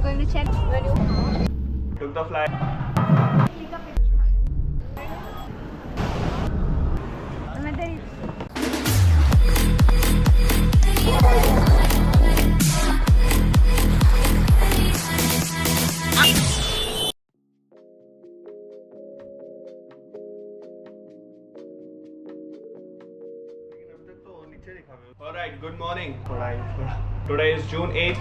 going to Chennai. Took the flight. Alright, good morning. Today is June 8th.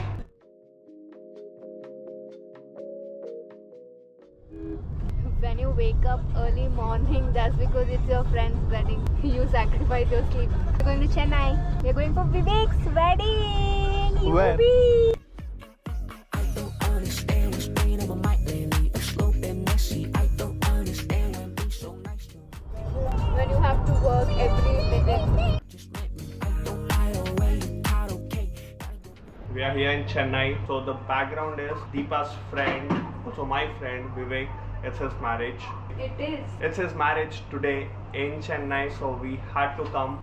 When you wake up early morning, that's because it's your friend's wedding. You sacrifice your sleep. We're going to Chennai. We're going for Vivek's wedding. Where? When you have to work every minute. We are here in Chennai. So the background is Deepa's friend, also my friend Vivek. It's his marriage. It is. It's his marriage today in Chennai, so we had to come.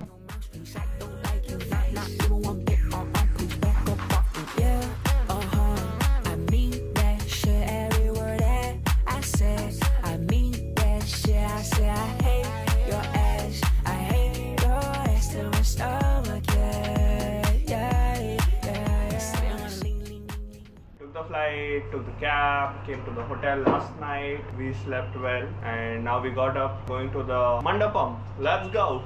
Flight, took the cab, came to the hotel last night. We slept well and now we got up going to the mandapam. Let's go.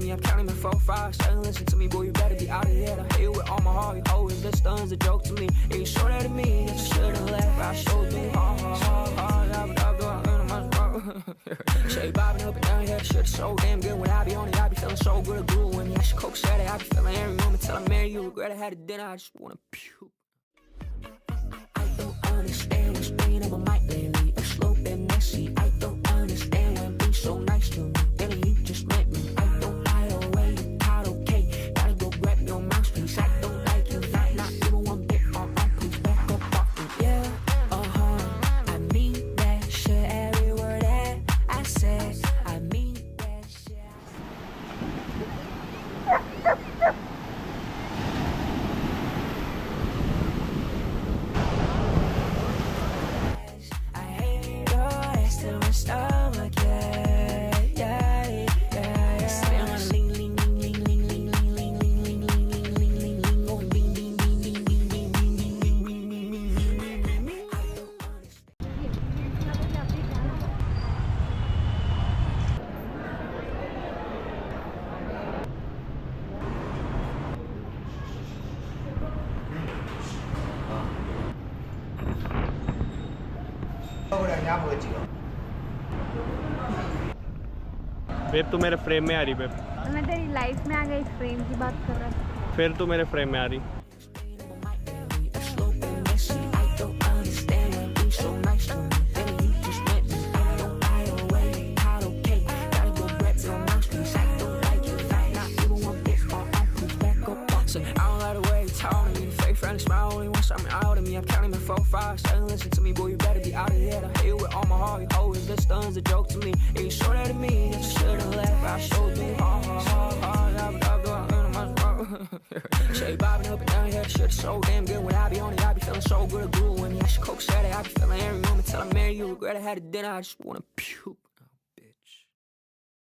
I'm counting my 4, 5, 7. Listen to me, boy, you better be out of here. I hate you with all my heart. You always this stun's a joke to me. And you showed that to me. You should've left. I showed you hard. Say bobbing up and down here. Shit's so damn good. When I be on it, I be feeling so good. Glue when you should coke set it. I be feeling every moment till I marry you. Regret I had a dinner. I just wanna puke. I don't understand what's been on my mind lately. It's slow and messy. I don't understand when being so nice to me. Then you just met me. Babe तू मेरे frame में आ रही babe. मैं तेरी life में आ गई frame की बात कर रहा था. फिर तू मेरे फ्रेम में आ रही. I'm counting my 4, 5, 7. Listen to me, boy, you better be out of here. I hate you with all my heart. You always this stun's a joke to me. And you showed that to me. You should've left. I showed you hard. Say bobbing up and down here. Shit's so damn good. When I be on it, I be feeling so good. Glue when you should coke set it. I be feeling every moment till I marry you. Regret I had a dinner. I just wanna puke.